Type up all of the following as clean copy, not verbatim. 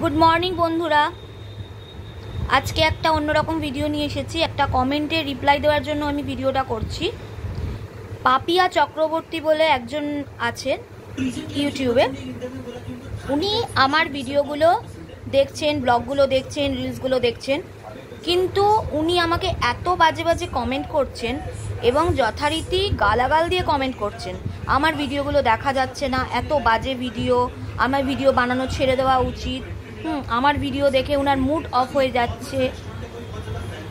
Good morning বন্ধুরা, আজকে একটা অন্যরকম ভিডিও নিয়ে এসেছি। একটা কমেন্টে রিপ্লাই দেওয়ার জন্য আমি ভিডিওটা করছি। পাপিয়া চক্রবর্তী বলে একজন আছেন ইউটিউবে, উনি আমার ভিডিওগুলো দেখছেন, ব্লগগুলো দেখছেন, রিলসগুলো দেখছেন, কিন্তু উনি আমাকে এত বাজে বাজে কমেন্ট করছেন এবং যথারীতি গালাগাল দিয়ে কমেন্ট করছেন। আমার ভিডিওগুলো দেখা যাচ্ছে না, এত বাজে ভিডিও, আমার ভিডিও বানানো ছেড়ে দেওয়া উচিত, আমার ভিডিও দেখে ওনার মুড অফ হয়ে যাচ্ছে।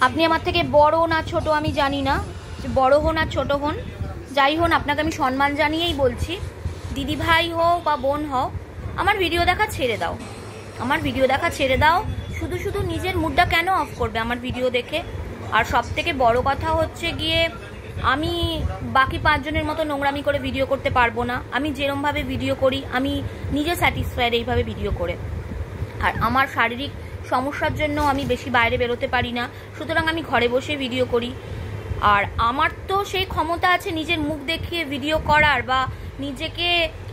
আপনি আমার থেকে বড় না ছোট আমি জানি না, বড় হন আর ছোট হন, যাই হন, আপনাকে আমি সম্মান জানিয়েই বলছি, দিদি ভাই হোক বা বোন হোক, আমার ভিডিও দেখা ছেড়ে দাও, আমার ভিডিও দেখা ছেড়ে দাও। শুধু শুধু নিজের মুডটা কেন অফ করবে আমার ভিডিও দেখে? আর সব থেকে বড় কথা হচ্ছে গিয়ে, আমি বাকি 5 জনের মতো নোংরামি করে ভিডিও করতে পারবো না। আমি যেরমভাবে ভিডিও করি আমি নিজে স্যাটিসফাইড এইভাবে ভিডিও করে। আর আমার শারীরিক সমস্যার জন্য আমি বেশি বাইরে বেরোতে পারি না, সুতরাং আমি ঘরে বসে ভিডিও করি। আর আমার তো সেই ক্ষমতা আছে নিজের মুখ দেখিয়ে ভিডিও করার বা নিজেকে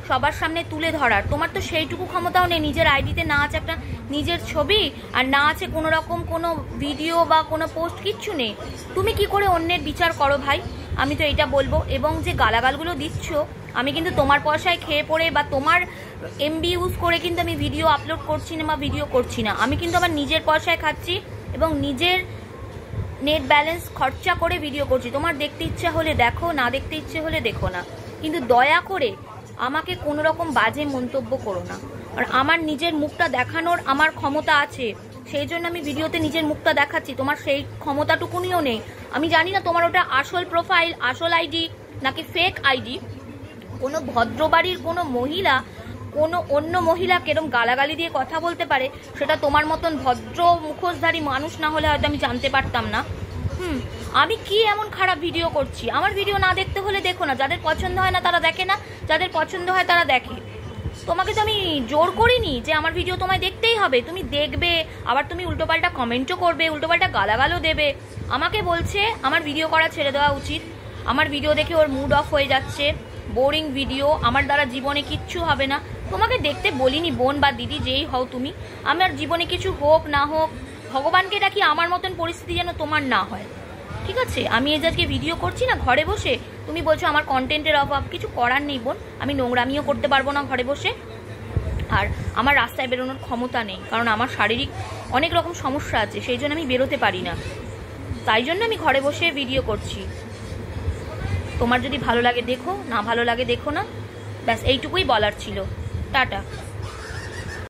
সবার সামনে তুলে ধরার। তোমার তো সেইটুকু ক্ষমতাও নেই। নিজের আইডিতে না আছে একটা নিজের ছবি, আর না আছে কোনো রকম কোনো ভিডিও বা কোনো পোস্ট, কিচ্ছু নেই। তুমি কি করে অন্যের বিচার করো ভাই? আমি তো এটা বলবো। এবং যে গালাগালগুলো দিচ্ছ, আমি কিন্তু তোমার পয়সায় খেয়ে পড়ে বা তোমার এমবি ইউজ করে কিন্তু আমি ভিডিও আপলোড করছি না বা ভিডিও করছি না। আমি কিন্তু আমার নিজের পয়সায় খাচ্ছি এবং নিজের নেট ব্যালেন্স খরচা করে ভিডিও করছি। তোমার দেখতে ইচ্ছে হলে দেখো, না দেখতে ইচ্ছে হলে দেখো না, কিন্তু দয়া করে আমাকে কোনো রকম বাজে মন্তব্য করো না। আর আমার নিজের মুখটা দেখানোর আমার ক্ষমতা আছে, সেই জন্য আমি ভিডিওতে নিজের মুখটা দেখাচ্ছি। তোমার সেই ক্ষমতাটুকুনিও নেই। আমি জানি না তোমার ওটা আসল প্রোফাইল, আসল আইডি নাকি ফেক আইডি। কোনো ভদ্রবাড়ির কোনো মহিলা কোনো অন্য মহিলা কেরম গালাগালি দিয়ে কথা বলতে পারে, সেটা তোমার মতন ভদ্র মুখোশধারী মানুষ না হলে হয়তো আমি জানতে পারতাম না। আমি কি এমন খারাপ ভিডিও করছি? আমার ভিডিও না দেখতে হলে দেখো না, যাদের পছন্দ হয় না তারা দেখে না, যাদের পছন্দ হয় তারা দেখে। তোমাকে তো আমি জোর করিনি যে আমার ভিডিও তোমায় দেখতেই হবে, তুমি দেখবে, আবার তুমি উল্টোপাল্টা কমেন্টও করবে, উল্টোপাল্টা গালাগালও দেবে। আমাকে বলছে আমার ভিডিও করা ছেড়ে দেওয়া উচিত, আমার ভিডিও দেখে ওর মুড অফ হয়ে যাচ্ছে, বোরিং ভিডিও, আমার দ্বারা জীবনে কিচ্ছু হবে না। তোমাকে দেখতে বলিনি বোন বা দিদি, যেই হও তুমি। আমার জীবনে কিছু হোক না হোক, ভগবানকে ডাকি আমার মতন পরিস্থিতি যেন তোমার না হয়, ঠিক আছে? আমি এই আজকে ভিডিও করছি না ঘরে বসে, তুমি বলছো আমার কন্টেন্টের অভাব, কিছু করার নেই বোন। আমি নোংরামিও করতে পারবো না ঘরে বসে, আর আমার রাস্তায় বেরোনোর ক্ষমতা নেই, কারণ আমার শারীরিক অনেক রকম সমস্যা আছে, সেই জন্য আমি বেরোতে পারি না। তাই জন্য আমি ঘরে বসে ভিডিও করছি। তোমার যদি ভালো লাগে দেখো, না ভালো লাগে দেখো না, ব্যাস এইটুকুই বলার ছিল। টাটা।